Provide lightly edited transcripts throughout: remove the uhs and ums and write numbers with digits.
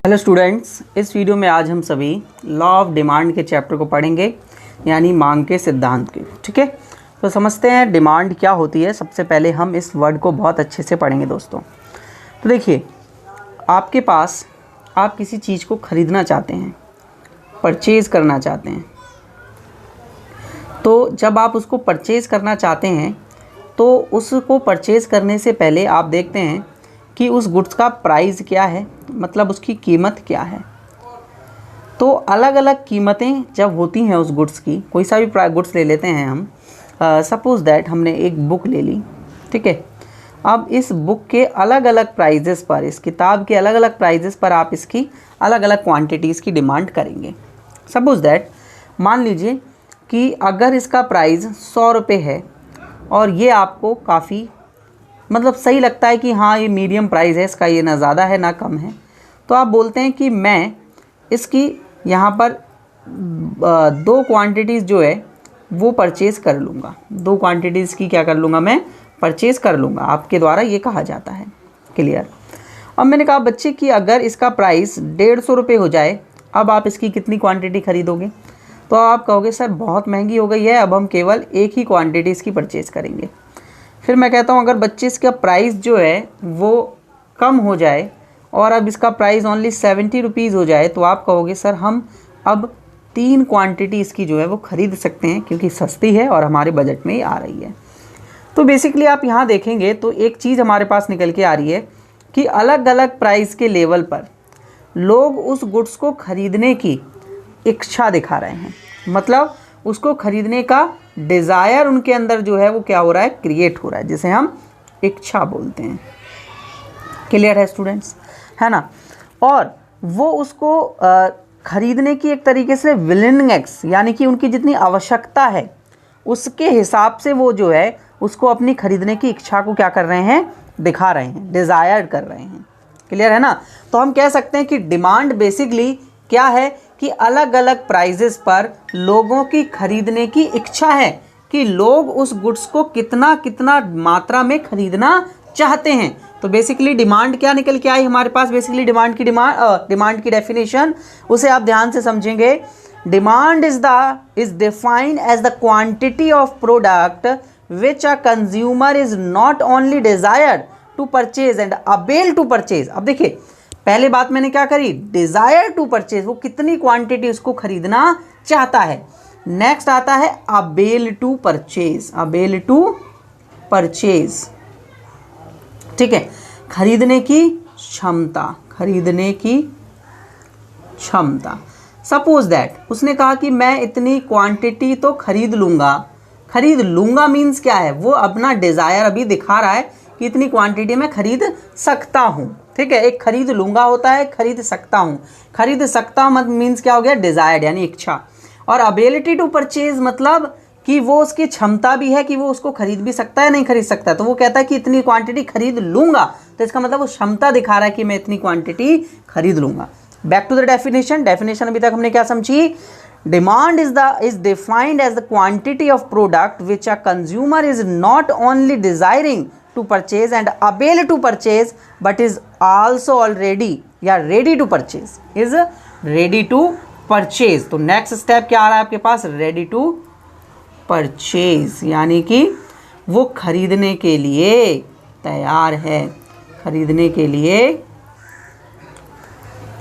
Hello students, इस video में आज हम सभी लॉ ऑफ डिमांड के चैप्टर को पढ़ेंगे, यानी मांग के सिद्धांत के। ठीक है, तो समझते हैं डिमांड क्या होती है। सबसे पहले हम इस वर्ड को बहुत अच्छे से पढ़ेंगे दोस्तों। तो देखिए, आपके पास आप किसी चीज़ को ख़रीदना चाहते हैं, परचेज़ करना चाहते हैं। तो जब आप उसको परचेज़ करना चाहते हैं तो उसको परचेज़ करने से पहले आप देखते हैं कि उस गुड्स का प्राइस क्या है, मतलब उसकी कीमत क्या है। तो अलग अलग कीमतें जब होती हैं उस गुड्स की, कोई सा भी गुड्स ले लेते हैं हम। सपोज़ दैट हमने एक बुक ले ली, ठीक है। अब इस बुक के अलग अलग प्राइजेस पर, इस किताब के अलग अलग प्राइजेस पर आप इसकी अलग अलग क्वांटिटीज़ की डिमांड करेंगे। सपोज़ दैट मान लीजिए कि अगर इसका प्राइस 100 रुपये है और ये आपको काफ़ी मतलब सही लगता है कि हाँ ये मीडियम प्राइस है इसका, ये ना ज़्यादा है ना कम है, तो आप बोलते हैं कि मैं इसकी यहाँ पर 2 क्वांटिटीज़ जो है वो परचेज़ कर लूँगा। 2 क्वांटिटीज़ की क्या कर लूँगा, मैं परचेज़ कर लूँगा। आपके द्वारा ये कहा जाता है। क्लियर। अब मैंने कहा बच्चे कि अगर इसका प्राइस 150 रुपये हो जाए, अब आप इसकी कितनी क्वांटिटी ख़रीदोगे? तो आप कहोगे सर बहुत महंगी हो गई है, अब हम केवल एक ही क्वांटिटी इसकी परचेज़ करेंगे। फिर मैं कहता हूँ अगर बच्चे इसका प्राइस जो है वो कम हो जाए और अब इसका प्राइस ओनली 70 रुपीज़ हो जाए, तो आप कहोगे सर हम अब 3 क्वांटिटी इसकी जो है वो ख़रीद सकते हैं क्योंकि सस्ती है और हमारे बजट में ही आ रही है। तो बेसिकली आप यहाँ देखेंगे तो एक चीज़ हमारे पास निकल के आ रही है कि अलग अलग प्राइस के लेवल पर लोग उस गुड्स को ख़रीदने की इच्छा दिखा रहे हैं, मतलब उसको ख़रीदने का डिज़ायर उनके अंदर जो है वो क्या हो रहा है, क्रिएट हो रहा है, जिसे हम इच्छा बोलते हैं। क्लियर है स्टूडेंट्स, है ना। और वो उसको ख़रीदने की एक तरीके से विलिंगनेस, यानी कि उनकी जितनी आवश्यकता है उसके हिसाब से वो जो है उसको अपनी ख़रीदने की इच्छा को क्या कर रहे हैं, दिखा रहे हैं, डिज़ायर कर रहे हैं। क्लियर है ना। तो हम कह सकते हैं कि डिमांड बेसिकली क्या है कि अलग अलग प्राइजेस पर लोगों की खरीदने की इच्छा है कि लोग उस गुड्स को कितना कितना मात्रा में खरीदना चाहते हैं। तो बेसिकली डिमांड क्या निकल के आई हमारे पास, बेसिकली डिमांड की डेफिनेशन उसे आप ध्यान से समझेंगे। Demand is defined as the quantity of product which a consumer is not only desired to purchase and able to purchase. अब देखिए, पहले बात मैंने क्या करी, डिज़ायर टू परचेज, वो कितनी क्वांटिटी उसको खरीदना चाहता है। नेक्स्ट आता है able to purchase, able to purchase, ठीक है, खरीदने की क्षमता, खरीदने की क्षमता। सपोज दैट उसने कहा कि मैं इतनी क्वांटिटी तो खरीद लूँगा। खरीद लूँगा मीन्स क्या है, वो अपना डिज़ायर अभी दिखा रहा है कि इतनी क्वांटिटी में खरीद सकता हूँ। ठीक है, एक खरीद लूँगा होता है, खरीद सकता हूँ। खरीद सकता हूँ मीन्स क्या हो गया, डिज़ायर्ड यानी इच्छा। और अबेलिटी टू परचेज मतलब कि वो उसकी क्षमता भी है कि वो उसको खरीद भी सकता है, नहीं खरीद सकता। तो वो कहता है कि इतनी क्वांटिटी खरीद लूँगा, तो इसका मतलब वो क्षमता दिखा रहा है कि मैं इतनी क्वांटिटी खरीद लूँगा। Back to the definition. Definition अभी तक हमने क्या समझी, demand is defined as the quantity of product which a consumer is not only desiring to purchase and able to purchase but is also already या ready to purchase, is ready to purchase। तो next step क्या आ रहा है आपके पास, ready to purchase, यानी कि वो खरीदने के लिए तैयार है, खरीदने के लिए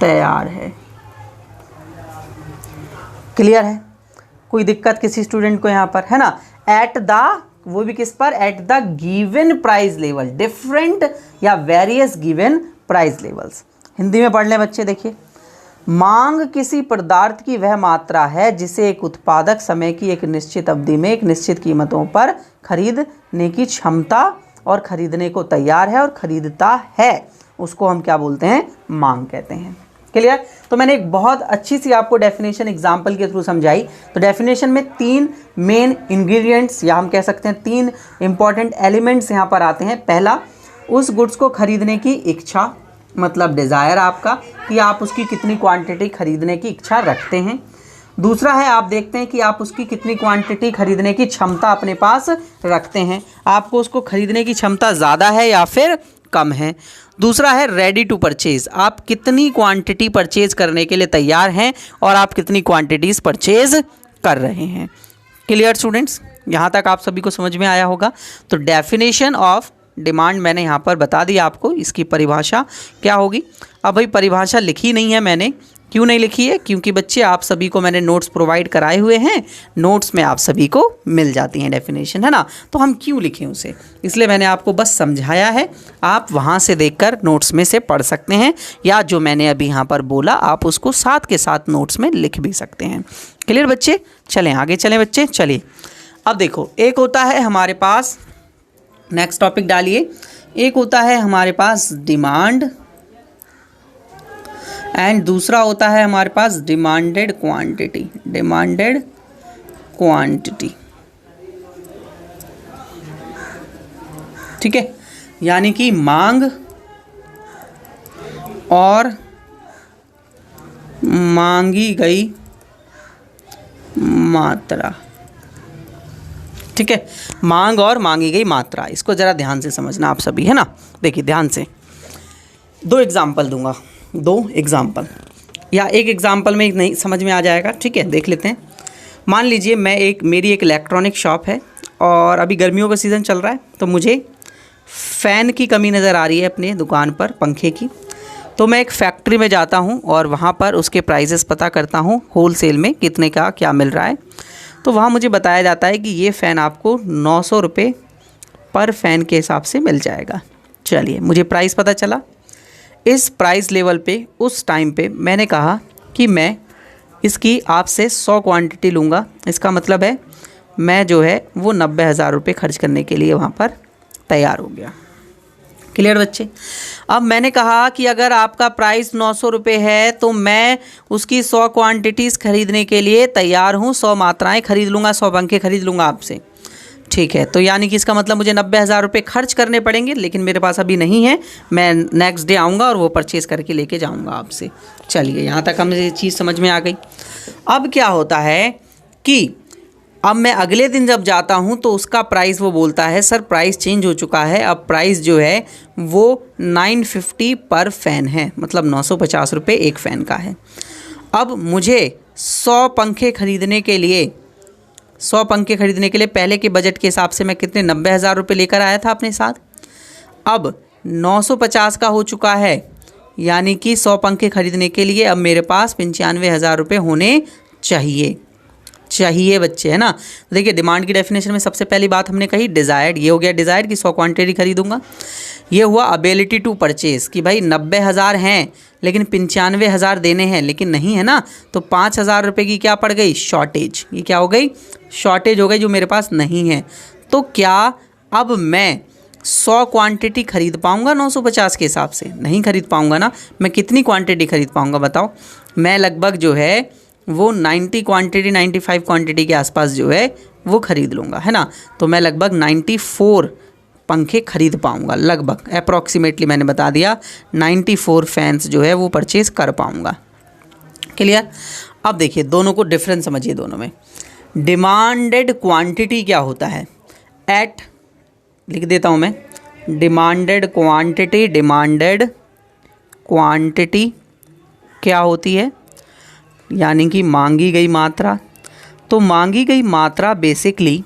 तैयार है। क्लियर है, कोई दिक्कत किसी स्टूडेंट को यहाँ पर, है ना। एट द, वो भी किस पर, at the given price level, different या various given price levels. Hindi में पढ़ लें बच्चे। देखिए, मांग किसी पदार्थ की वह मात्रा है जिसे एक उत्पादक समय की एक निश्चित अवधि में एक निश्चित कीमतों पर खरीदने की क्षमता और खरीदने को तैयार है और खरीदता है, उसको हम क्या बोलते हैं, मांग कहते हैं। क्लियर। तो मैंने एक बहुत अच्छी सी आपको डेफिनेशन एग्जाम्पल के थ्रू समझाई। तो डेफिनेशन में 3 मेन इंग्रेडिएंट्स या हम कह सकते हैं 3 इंपॉर्टेंट एलिमेंट्स यहाँ पर आते हैं। पहला, उस गुड्स को खरीदने की इच्छा, मतलब डिज़ायर आपका कि आप उसकी कितनी क्वांटिटी खरीदने की इच्छा रखते हैं। दूसरा है, आप देखते हैं कि आप उसकी कितनी क्वांटिटी खरीदने की क्षमता अपने पास रखते हैं, आपको उसको खरीदने की क्षमता ज़्यादा है या फिर कम है। दूसरा है रेडी टू परचेज़, आप कितनी क्वांटिटी परचेज़ करने के लिए तैयार हैं और आप कितनी क्वांटिटीज़ परचेज़ कर रहे हैं। क्लियर स्टूडेंट्स, यहाँ तक आप सभी को समझ में आया होगा। तो डेफिनेशन ऑफ डिमांड मैंने यहाँ पर बता दिया आपको, इसकी परिभाषा क्या होगी। अब भाई परिभाषा लिखी नहीं है मैंने, क्यों नहीं लिखी है? क्योंकि बच्चे आप सभी को मैंने नोट्स प्रोवाइड कराए हुए हैं, नोट्स में आप सभी को मिल जाती हैं डेफिनेशन, है ना। तो हम क्यों लिखें उसे, इसलिए मैंने आपको बस समझाया है। आप वहाँ से देखकर नोट्स में से पढ़ सकते हैं, या जो मैंने अभी यहाँ पर बोला आप उसको साथ के साथ नोट्स में लिख भी सकते हैं। क्लियर बच्चे, चलें आगे चलें बच्चे। चलिए अब देखो, एक होता है हमारे पास, नेक्स्ट टॉपिक डालिए, एक होता है हमारे पास डिमांड एंड दूसरा होता है हमारे पास डिमांडेड क्वांटिटी। डिमांडेड क्वांटिटी, ठीक है, यानी कि मांग और मांगी गई मात्रा। ठीक है, मांग और मांगी गई मात्रा, इसको ज़रा ध्यान से समझना आप सभी, है ना। देखिए ध्यान से, दो एग्जाम्पल दूंगा, दो एग्जाम्पल, या एक एग्जाम्पल में नहीं समझ में आ जाएगा। ठीक है, देख लेते हैं। मान लीजिए मेरी एक इलेक्ट्रॉनिक शॉप है और अभी गर्मियों का सीज़न चल रहा है, तो मुझे फ़ैन की कमी नज़र आ रही है अपने दुकान पर, पंखे की। तो मैं एक फैक्ट्री में जाता हूँ और वहाँ पर उसके प्राइसेस पता करता हूँ होल सेल में कितने का क्या मिल रहा है। तो वहाँ मुझे बताया जाता है कि ये फ़ैन आपको 900 रुपये पर फ़ैन के हिसाब से मिल जाएगा। चलिए, मुझे प्राइस पता चला। इस प्राइस लेवल पे उस टाइम पे मैंने कहा कि मैं इसकी आपसे 100 क्वांटिटी लूँगा। इसका मतलब है मैं जो है वो 90,000 रुपये खर्च करने के लिए वहाँ पर तैयार हो गया। क्लियर बच्चे। अब मैंने कहा कि अगर आपका प्राइस 900 रुपये है तो मैं उसकी 100 क्वांटिटीज़ खरीदने के लिए तैयार हूँ, 100 मात्राएँ खरीद लूँगा, 100 पंखे खरीद लूँगा आपसे। ठीक है, तो यानी कि इसका मतलब मुझे 90,000 रुपये खर्च करने पड़ेंगे, लेकिन मेरे पास अभी नहीं है। मैं नेक्स्ट डे आऊँगा और वो परचेज़ करके लेके जाऊँगा आपसे। चलिए, यहाँ तक हमें ये चीज़ समझ में आ गई। अब क्या होता है कि अब मैं अगले दिन जब जाता हूँ तो उसका प्राइस वो बोलता है सर प्राइस चेंज हो चुका है, अब प्राइस जो है वो 950 पर फ़ैन है, मतलब 950 रुपये एक फ़ैन का है। अब मुझे 100 पंखे खरीदने के लिए 100 पंखे खरीदने के लिए पहले के बजट के हिसाब से मैं कितने 90,000 रुपये लेकर आया था अपने साथ। अब 950 का हो चुका है, यानी कि 100 पंखे खरीदने के लिए अब मेरे पास 95,000 रुपये होने चाहिए बच्चे, है ना। देखिए, डिमांड की डेफिनेशन में सबसे पहली बात हमने कही डिज़ायर्ड, ये हो गया डिज़ायर्ड कि 100 क्वांटिटी खरीदूंगा। ये हुआ अबिलिटी टू परचेज़ कि भाई 90,000 हैं लेकिन 95,000 देने हैं, लेकिन नहीं है ना, तो 5,000 रुपये की क्या पड़ गई, शॉर्टेज। ये क्या हो गई, शॉर्टेज हो गई जो मेरे पास नहीं है। तो क्या अब मैं 100 क्वांटिटी खरीद पाऊँगा 950 के हिसाब से? नहीं खरीद पाऊँगा ना। मैं कितनी क्वांटिटी खरीद पाऊँगा बताओ? मैं लगभग जो है वो 90 क्वांटिटी 95 क्वांटिटी के आसपास जो है वो ख़रीद लूँगा, है ना। तो मैं लगभग 94 पंखे खरीद पाऊँगा, लगभग अप्रॉक्सीमेटली मैंने बता दिया 94 फैंस जो है वो परचेज़ कर पाऊँगा। क्लियर। अब देखिए दोनों को डिफरेंस समझिए दोनों में। डिमांडेड क्वांटिटी क्या होता है, एट लिख देता हूँ मैं, डिमांडेड क्वांटिटी क्या होती है, यानी कि मांगी गई मात्रा। तो मांगी गई मात्रा बेसिकली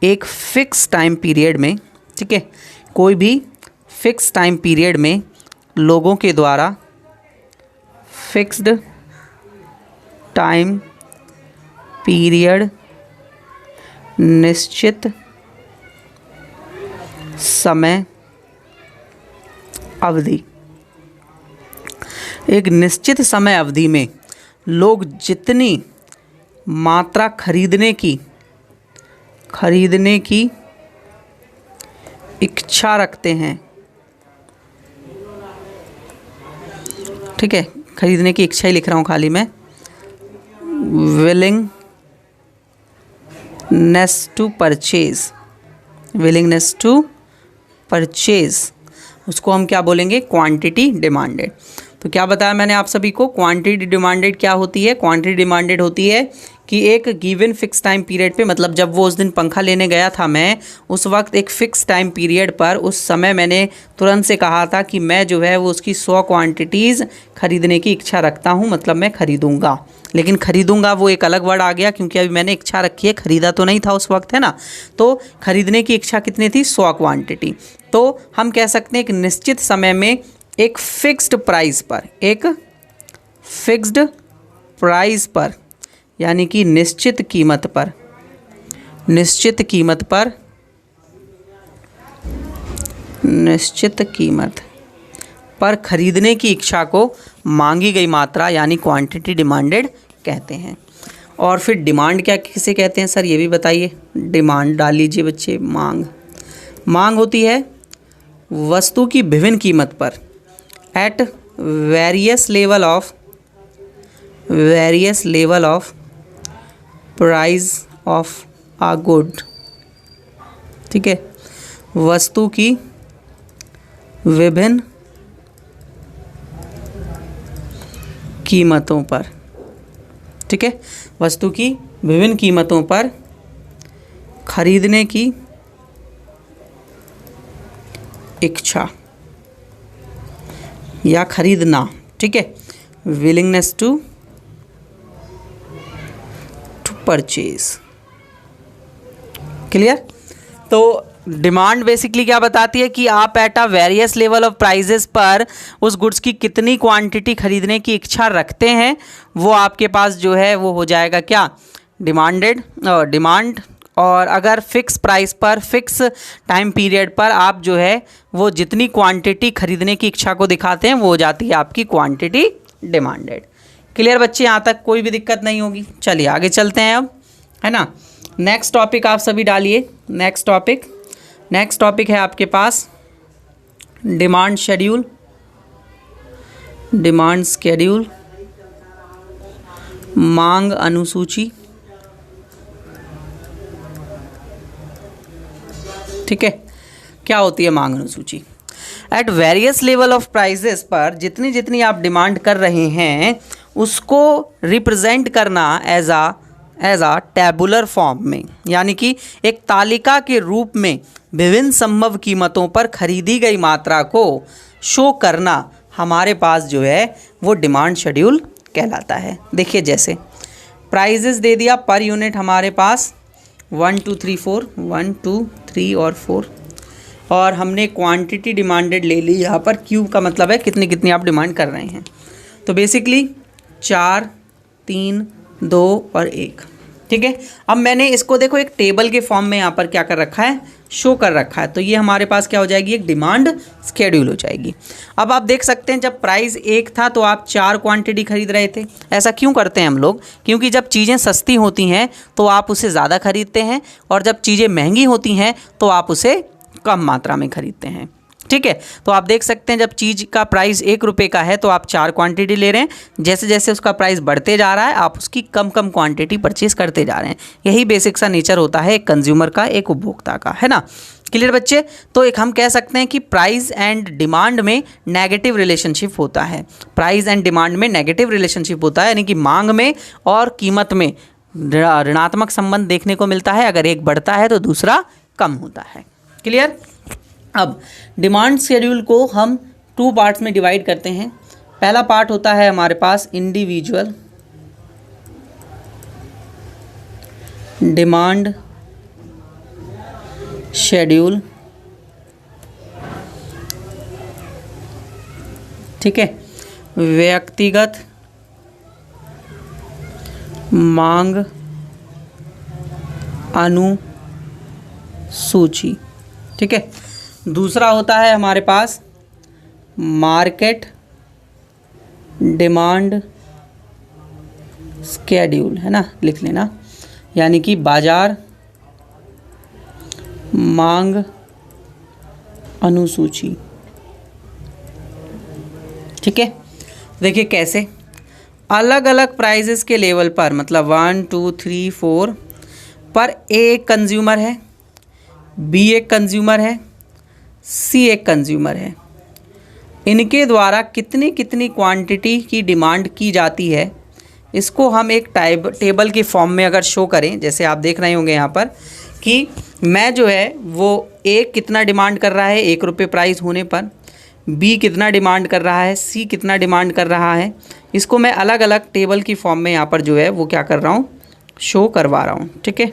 एक फ़िक्स टाइम पीरियड में, ठीक है, कोई भी फ़िक्स टाइम पीरियड में लोगों के द्वारा, फिक्स्ड टाइम पीरियड, निश्चित समय अवधि, एक निश्चित समय अवधि में लोग जितनी मात्रा खरीदने की इच्छा रखते हैं, ठीक है, खरीदने की इच्छा ही लिख रहा हूँ खाली मैं, विलिंगनेस टू परचेज, उसको हम क्या बोलेंगे, क्वांटिटी डिमांडेड। तो क्या बताया मैंने आप सभी को, क्वांटिटी डिमांडेड क्या होती है, क्वांटिटी डिमांडेड होती है कि एक गिवन फिक्स टाइम पीरियड पे, मतलब जब वो उस दिन पंखा लेने गया था मैं, उस वक्त एक फ़िक्स टाइम पीरियड पर उस समय मैंने तुरंत से कहा था कि मैं जो है वो उसकी 100 क्वांटिटीज़ ख़रीदने की इच्छा रखता हूँ, मतलब मैं ख़रीदूँगा। लेकिन ख़रीदूँगा वो एक अलग वर्ड आ गया, क्योंकि अभी मैंने इच्छा रखी है, ख़रीदा तो नहीं था उस वक्त, है ना। तो ख़रीदने की इच्छा कितनी थी? 100 क्वांटिटी। तो हम कह सकते हैं एक निश्चित समय में एक फ़िक्स्ड प्राइस पर, एक फ़िक्स्ड प्राइस पर, यानी कि निश्चित कीमत पर, निश्चित कीमत पर, निश्चित कीमत पर खरीदने की इच्छा को मांगी गई मात्रा यानी क्वांटिटी डिमांडेड कहते हैं। और फिर डिमांड क्या किसे कहते हैं सर, ये भी बताइए। डिमांड डाल लीजिए बच्चे। मांग, मांग होती है वस्तु की विभिन्न कीमत पर, at various level of, various level of price of a good. ठीक है, वस्तु की विभिन्न कीमतों पर, ठीक है, वस्तु की विभिन्न कीमतों पर खरीदने की इच्छा या खरीदना, ठीक है, विलिंगनेस टू परचेज। क्लियर? तो डिमांड बेसिकली क्या बताती है कि आप at a various level of prices पर उस गुड्स की कितनी क्वांटिटी खरीदने की इच्छा रखते हैं, वो आपके पास जो है वो हो जाएगा क्या? Demanded, demand. और अगर फिक्स प्राइस पर, फिक्स टाइम पीरियड पर आप जो है वो जितनी क्वांटिटी खरीदने की इच्छा को दिखाते हैं वो हो जाती है आपकी क्वांटिटी डिमांडेड। क्लियर बच्चे? यहाँ तक कोई भी दिक्कत नहीं होगी। चलिए आगे चलते हैं अब, है ना। नेक्स्ट टॉपिक आप सभी डालिए। नेक्स्ट टॉपिक, नेक्स्ट टॉपिक है आपके पास डिमांड शेड्यूल, डिमांड शेड्यूल, मांग अनुसूची। ठीक है, क्या होती है मांग अनुसूची? At various level of prices पर जितनी जितनी आप डिमांड कर रहे हैं उसको रिप्रेजेंट करना एज आ टैबुलर फॉर्म में, यानी कि एक तालिका के रूप में विभिन्न संभव कीमतों पर खरीदी गई मात्रा को शो करना हमारे पास जो है वो डिमांड शेड्यूल कहलाता है। देखिए जैसे प्राइजेस दे दिया पर यूनिट हमारे पास 1 2 3 4, 1 2 3 और 4, और हमने क्वांटिटी डिमांडेड ले ली। यहाँ पर क्यूब का मतलब है कितनी कितनी आप डिमांड कर रहे हैं। तो बेसिकली 4 3 2 और 1। ठीक है, अब मैंने इसको देखो एक टेबल के फॉर्म में यहाँ पर क्या कर रखा है, शो कर रखा है। तो ये हमारे पास क्या हो जाएगी, एक डिमांड स्केड्यूल हो जाएगी। अब आप देख सकते हैं जब प्राइस 1 था तो आप 4 क्वांटिटी खरीद रहे थे। ऐसा क्यों करते हैं हम लोग? क्योंकि जब चीज़ें सस्ती होती हैं तो आप उसे ज़्यादा खरीदते हैं, और जब चीज़ें महंगी होती हैं तो आप उसे कम मात्रा में खरीदते हैं। ठीक है, तो आप देख सकते हैं जब चीज़ का प्राइस 1 रुपये का है तो आप 4 क्वांटिटी ले रहे हैं। जैसे जैसे उसका प्राइस बढ़ते जा रहा है आप उसकी कम कम क्वांटिटी परचेज करते जा रहे हैं। यही बेसिक सा नेचर होता है एक कंज्यूमर का, एक उपभोक्ता का, है ना। क्लियर बच्चे? तो एक हम कह सकते हैं कि प्राइस एंड डिमांड में नेगेटिव रिलेशनशिप होता है। प्राइस एंड डिमांड में नेगेटिव रिलेशनशिप होता है, यानी कि मांग में और कीमत में ऋणात्मक संबंध देखने को मिलता है। अगर एक बढ़ता है तो दूसरा कम होता है। क्लियर? अब डिमांड शेड्यूल को हम 2 पार्ट्स में डिवाइड करते हैं। पहला पार्ट होता है हमारे पास इंडिविजुअल डिमांड शेड्यूल। ठीक है, व्यक्तिगत मांग अनुसूची। ठीक है, दूसरा होता है हमारे पास मार्केट डिमांड स्केड्यूल, है ना, लिख लेना, यानी कि बाजार मांग अनुसूची। ठीक है, देखिए कैसे अलग अलग प्राइजेस के लेवल पर, मतलब 1 2 3 4 पर ए एक कंज्यूमर है, बी एक कंज्यूमर है, सी एक कंज्यूमर है। इनके द्वारा कितनी कितनी क्वांटिटी की डिमांड की जाती है, इसको हम एक टेबल की फॉर्म में अगर शो करें, जैसे आप देख रहे होंगे यहाँ पर कि मैं जो है वो ए कितना डिमांड कर रहा है 1 रुपये प्राइस होने पर, बी कितना डिमांड कर रहा है, सी कितना डिमांड कर रहा है, इसको मैं अलग अलग टेबल की फॉर्म में यहाँ पर जो है वो क्या कर रहा हूँ, शो करवा रहा हूँ। ठीक है,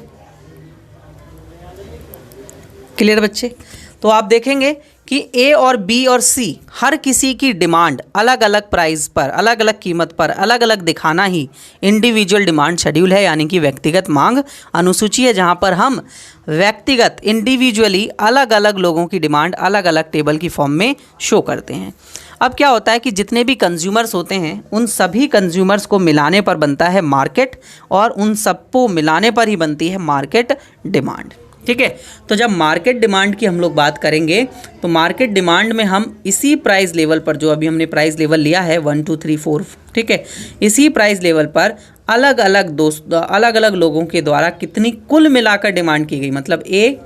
क्लियर बच्चे? तो आप देखेंगे कि ए और बी और सी हर किसी की डिमांड अलग अलग प्राइस पर, अलग अलग कीमत पर, अलग अलग दिखाना ही इंडिविजुअल डिमांड शेड्यूल है, यानी कि व्यक्तिगत मांग अनुसूची है, जहां पर हम व्यक्तिगत इंडिविजुअली अलग अलग लोगों की डिमांड अलग अलग टेबल की फॉर्म में शो करते हैं। अब क्या होता है कि जितने भी कंज्यूमर्स होते हैं उन सभी कंज्यूमर्स को मिलाने पर बनता है मार्केट, और उन सबको मिलाने पर ही बनती है मार्केट डिमांड। ठीक है, तो जब मार्केट डिमांड की हम लोग बात करेंगे तो मार्केट डिमांड में हम इसी प्राइस लेवल पर, जो अभी हमने प्राइस लेवल लिया है 1 2 3 4, ठीक है, इसी प्राइस लेवल पर अलग अलग लोगों के द्वारा कितनी कुल मिलाकर डिमांड की गई, मतलब ए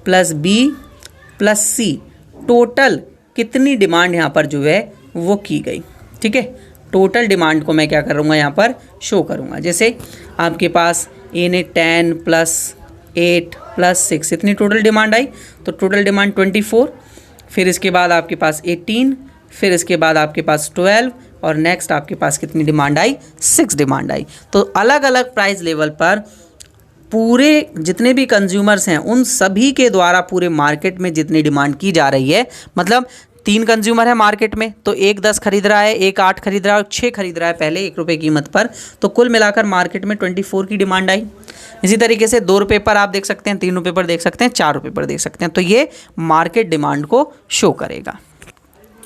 प्लस बी प्लस सी टोटल कितनी डिमांड यहाँ पर जो है वो की गई। ठीक है, टोटल डिमांड को मैं क्या करूँगा यहाँ पर शो करूँगा। जैसे आपके पास ए ने 10 प्लस 8 प्लस 6 इतनी टोटल डिमांड आई, तो टोटल डिमांड 24, फिर इसके बाद आपके पास 18, फिर इसके बाद आपके पास 12, और नेक्स्ट आपके पास कितनी डिमांड आई, 6 डिमांड आई। तो अलग अलग प्राइस लेवल पर पूरे जितने भी कंज्यूमर्स हैं उन सभी के द्वारा पूरे मार्केट में जितनी डिमांड की जा रही है, मतलब 3 कंज्यूमर है मार्केट में, तो एक 10 खरीद रहा है, एक 8 खरीद रहा है और 6 खरीद रहा है पहले 1 रुपये कीमत पर, तो कुल मिलाकर मार्केट में 24 की डिमांड आई। इसी तरीके से 2 रुपये पर आप देख सकते हैं, 3 रुपये पर देख सकते हैं, 4 रुपये पर देख सकते हैं, तो ये मार्केट डिमांड को शो करेगा।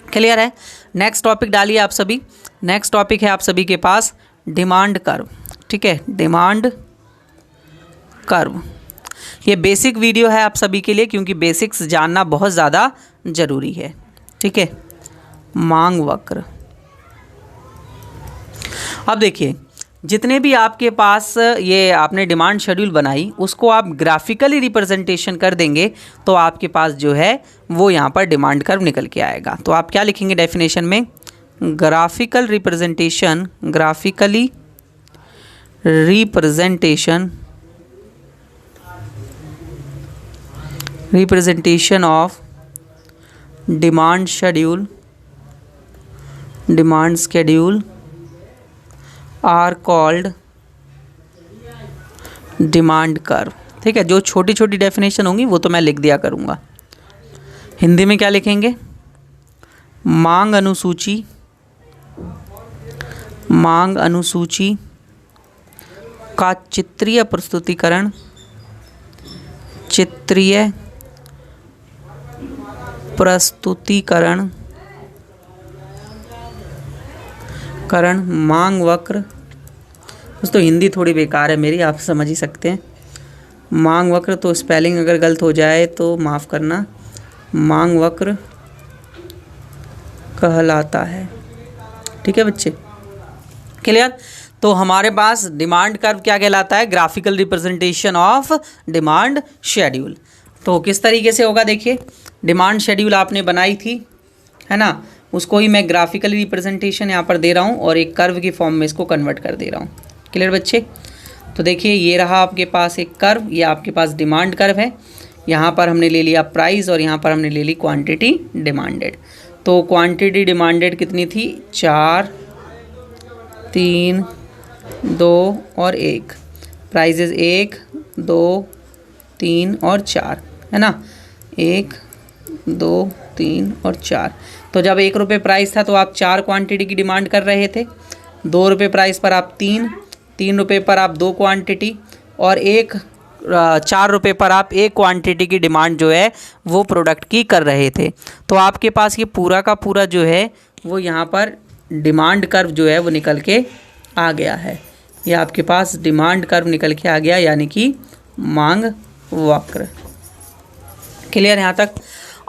क्लियर है? नेक्स्ट टॉपिक डालिए आप सभी। नेक्स्ट टॉपिक है आप सभी के पास डिमांड कर्व। ठीक है, डिमांड कर्व, ये बेसिक वीडियो है आप सभी के लिए, क्योंकि बेसिक्स जानना बहुत ज़्यादा ज़रूरी है। ठीक है, मांग वक्र। अब देखिए, जितने भी आपके पास ये आपने डिमांड शेड्यूल बनाई उसको आप ग्राफिकली रिप्रेजेंटेशन कर देंगे तो आपके पास जो है वो यहाँ पर डिमांड कर्व निकल के आएगा। तो आप क्या लिखेंगे डेफिनेशन में, graphical representation, graphically representation of demand schedule are called demand curve. ठीक है, जो छोटी छोटी डेफिनेशन होंगी वो तो मैं लिख दिया करूँगा। हिंदी में क्या लिखेंगे, मांग अनुसूची का चित्रीय प्रस्तुतिकरण, मांग वक्र। दोस्तों हिंदी थोड़ी बेकार है मेरी, आप समझ ही सकते हैं। मांग वक्र, तो स्पेलिंग अगर गलत हो जाए तो माफ़ करना, मांग वक्र कहलाता है। ठीक है बच्चे, क्लियर? तो हमारे पास डिमांड कर्व क्या कहलाता है, graphical representation of demand schedule. तो किस तरीके से होगा, देखिए डिमांड शेड्यूल आपने बनाई थी, है ना, उसको ही मैं ग्राफिकल रिप्रेजेंटेशन यहाँ पर दे रहा हूँ और एक कर्व की फॉर्म में इसको कन्वर्ट कर दे रहा हूँ। क्लियर बच्चे? तो देखिए ये रहा आपके पास एक कर्व, ये आपके पास डिमांड कर्व है। यहाँ पर हमने ले लिया प्राइस और यहाँ पर हमने ले ली क्वांटिटी डिमांडेड। तो क्वांटिटी डिमांडेड कितनी थी, 4 3 2 और 1, प्राइजेज 1 2 3 और 4, है ना, 1 2 3 और 4। तो जब 1 रुपये प्राइस था तो आप 4 क्वांटिटी की डिमांड कर रहे थे, 2 रुपये प्राइस पर आप 3 रुपये पर आप 2 क्वांटिटी, और 4 रुपये पर आप 1 क्वांटिटी की डिमांड जो है वो प्रोडक्ट की कर रहे थे। तो आपके पास ये पूरा का पूरा जो है वो यहाँ पर डिमांड कर्व जो है वो निकल के आ गया है। ये आपके पास डिमांड कर्व निकल के आ गया, यानी कि मांग वक्र। क्लियर यहाँ तक?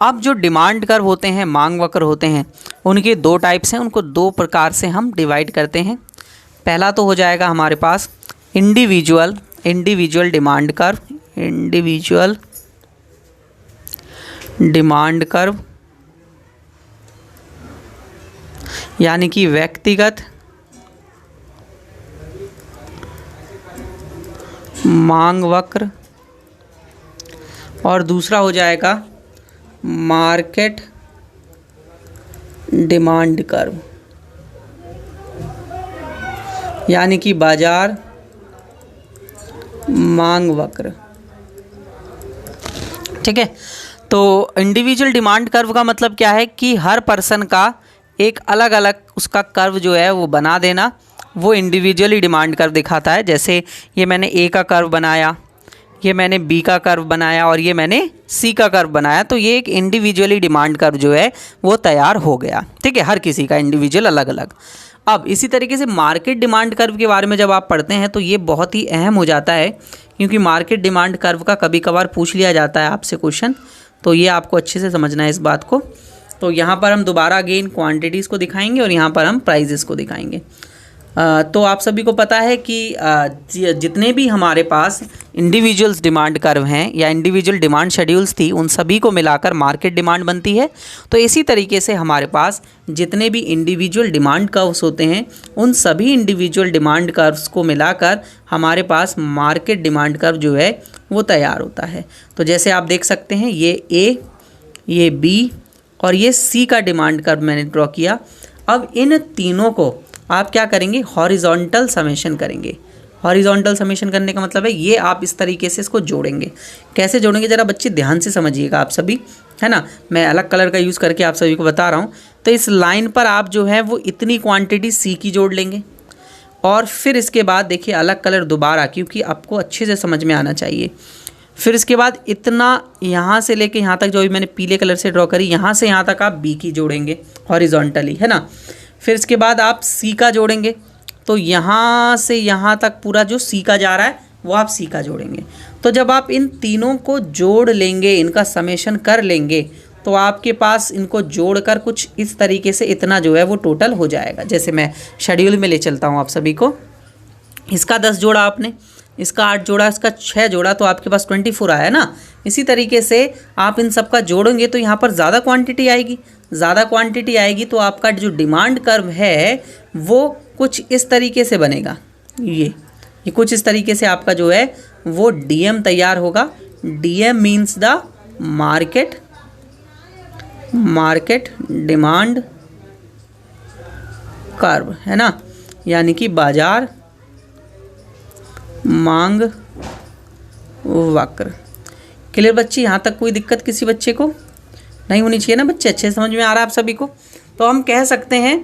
अब जो डिमांड कर्व होते हैं, मांग वक्र होते हैं, उनके 2 टाइप्स हैं, उनको 2 प्रकार से हम डिवाइड करते हैं। पहला तो हो जाएगा हमारे पास इंडिविजुअल डिमांड कर्व, यानी कि व्यक्तिगत मांग वक्र, और दूसरा हो जाएगा मार्केट डिमांड कर्व, यानी कि बाजार मांग वक्र। ठीक है, तो इंडिविजुअल डिमांड कर्व का मतलब क्या है कि हर पर्सन का एक अलग अलग उसका कर्व जो है वो बना देना, वो इंडिविजुअली डिमांड कर्व दिखाता है। जैसे ये मैंने ए का कर्व बनाया, ये मैंने बी का कर्व बनाया और ये मैंने सी का कर्व बनाया, तो ये एक इंडिविजुअली डिमांड कर्व जो है वो तैयार हो गया। ठीक है, हर किसी का इंडिविजुअल अलग अलग। अब इसी तरीके से मार्केट डिमांड कर्व के बारे में जब आप पढ़ते हैं तो ये बहुत ही अहम हो जाता है, क्योंकि मार्केट डिमांड कर्व का कभी कभार पूछ लिया जाता है आपसे क्वेश्चन, तो ये आपको अच्छे से समझना है इस बात को। तो यहाँ पर हम दोबारा अगेन क्वांटिटीज़ को दिखाएंगे और यहाँ पर हम प्राइजेस को दिखाएंगे। तो आप सभी को पता है कि जितने भी हमारे पास इंडिविजुअल्स डिमांड कर्व हैं या इंडिविजुअल डिमांड शेड्यूल्स थी, उन सभी को मिलाकर मार्केट डिमांड बनती है। तो इसी तरीके से हमारे पास जितने भी इंडिविजुअल डिमांड कर्व्स होते हैं, उन सभी इंडिविजुअल डिमांड कर्व्स को मिलाकर हमारे पास मार्केट डिमांड कर्व जो है वो तैयार होता है। तो जैसे आप देख सकते हैं, ये ए, ये बी और ये सी का डिमांड कर्व मैंने ड्रॉ किया। अब इन तीनों को आप क्या करेंगे, हॉरिजॉन्टल समेशन करेंगे। हॉरिजॉन्टल समेशन करने का मतलब है ये आप इस तरीके से इसको जोड़ेंगे। कैसे जोड़ेंगे ज़रा बच्चे ध्यान से समझिएगा आप सभी, है ना। मैं अलग कलर का यूज़ करके आप सभी को बता रहा हूँ। तो इस लाइन पर आप जो है वो इतनी क्वांटिटी सी की जोड़ लेंगे और फिर इसके बाद देखिए अलग कलर दोबारा, क्योंकि आपको अच्छे से समझ में आना चाहिए। फिर इसके बाद इतना यहाँ से लेके यहाँ तक जो भी मैंने पीले कलर से ड्रॉ करी, यहाँ से यहाँ तक आप बी की जोड़ेंगे हॉरिजॉन्टली, है ना। फिर इसके बाद आप सी का जोड़ेंगे, तो यहाँ से यहाँ तक पूरा जो सी का जा रहा है वो आप सी का जोड़ेंगे। तो जब आप इन तीनों को जोड़ लेंगे, इनका समेशन कर लेंगे, तो आपके पास इनको जोड़कर कुछ इस तरीके से इतना जो है वो टोटल हो जाएगा। जैसे मैं शेड्यूल में ले चलता हूँ आप सभी को, इसका 10 जोड़ा आपने, इसका 8 जोड़ा, इसका 6 जोड़ा, तो आपके पास 24 आया ना। इसी तरीके से आप इन सब का जोड़ेंगे तो यहाँ पर ज़्यादा क्वांटिटी आएगी। ज़्यादा क्वांटिटी आएगी तो आपका जो डिमांड कर्व है वो कुछ इस तरीके से बनेगा। ये कुछ इस तरीके से आपका जो है वो डीएम तैयार होगा। DM means the market demand curve, है ना, यानी कि बाजार मांग वक्र। क्लियर बच्चे, यहाँ तक कोई दिक्कत किसी बच्चे को नहीं होनी चाहिए ना बच्चे, अच्छे समझ में आ रहा है आप सभी को। तो हम कह सकते हैं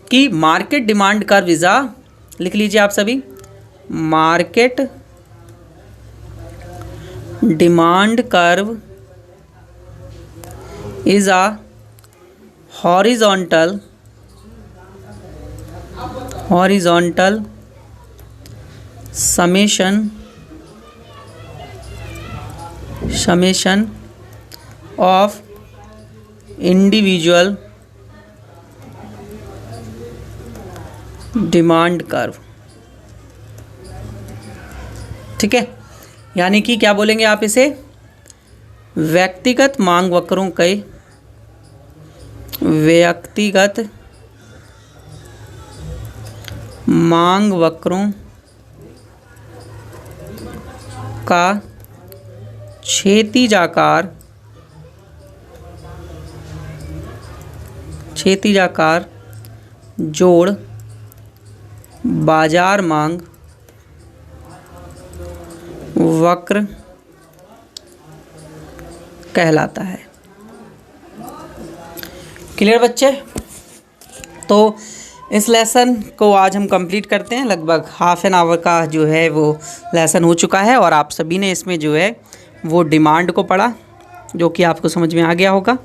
कि market demand curve is a, लिख लीजिए आप सभी, market demand curve is a horizontal summation of individual demand curve. ठीक है, यानी कि क्या बोलेंगे आप इसे, व्यक्तिगत मांग वक्रों के व्यक्तिगत मांग वक्रों का क्षैतिजाकार जोड़ बाजार मांग वक्र कहलाता है। क्लियर बच्चे, तो इस लेसन को आज हम कंप्लीट करते हैं। लगभग हाफ एन आवर का जो है वो लेसन हो चुका है और आप सभी ने इसमें जो है वो डिमांड को पढ़ा, जो कि आपको समझ में आ गया होगा,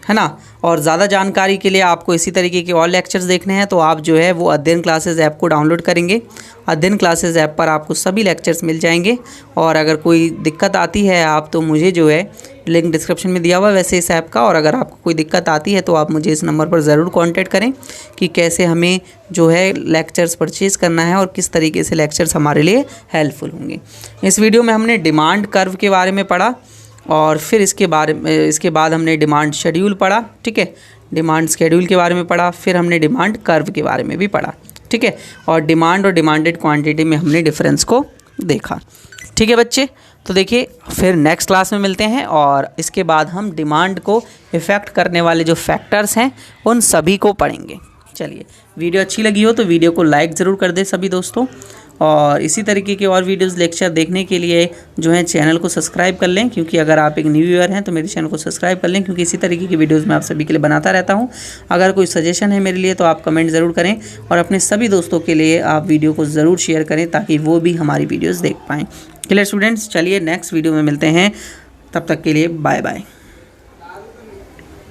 है ना। और ज़्यादा जानकारी के लिए आपको इसी तरीके के और लेक्चर्स देखने हैं तो आप जो है वो अध्ययन क्लासेस ऐप को डाउनलोड करेंगे। अध्ययन क्लासेस ऐप पर आपको सभी लेक्चर्स मिल जाएंगे। और अगर कोई दिक्कत आती है आप तो मुझे जो है लिंक डिस्क्रिप्शन में दिया हुआ है वैसे इस ऐप का, और अगर आपको कोई दिक्कत आती है तो आप मुझे इस नंबर पर ज़रूर कॉन्टैक्ट करें कि कैसे हमें जो है लेक्चर्स परचेज़ करना है और किस तरीके से लेक्चर्स हमारे लिए हेल्पफुल होंगे। इस वीडियो में हमने डिमांड कर्व के बारे में पढ़ा और फिर इसके बाद हमने डिमांड शेड्यूल पढ़ा। ठीक है, डिमांड शेड्यूल के बारे में पढ़ा, फिर हमने डिमांड कर्व के बारे में भी पढ़ा। ठीक है, और डिमांड और डिमांडेड क्वांटिटी में हमने डिफरेंस को देखा। ठीक है बच्चे, तो देखिए फिर नेक्स्ट क्लास में मिलते हैं और इसके बाद हम डिमांड को इफ़ेक्ट करने वाले जो फैक्टर्स हैं उन सभी को पढ़ेंगे। चलिए, वीडियो अच्छी लगी हो तो वीडियो को लाइक ज़रूर कर दें सभी दोस्तों, और इसी तरीके के और वीडियोस लेक्चर देखने के लिए जो है चैनल को सब्सक्राइब कर लें, क्योंकि अगर आप एक न्यू व्यूअर हैं तो मेरे चैनल को सब्सक्राइब कर लें, क्योंकि इसी तरीके की वीडियोस मैं आप सभी के लिए बनाता रहता हूं। अगर कोई सजेशन है मेरे लिए तो आप कमेंट ज़रूर करें, और अपने सभी दोस्तों के लिए आप वीडियो को ज़रूर शेयर करें ताकि वो भी हमारी वीडियोज़ देख पाएँ। क्लियर स्टूडेंट्स, चलिए नेक्स्ट वीडियो में मिलते हैं, तब तक के लिए बाय बाय।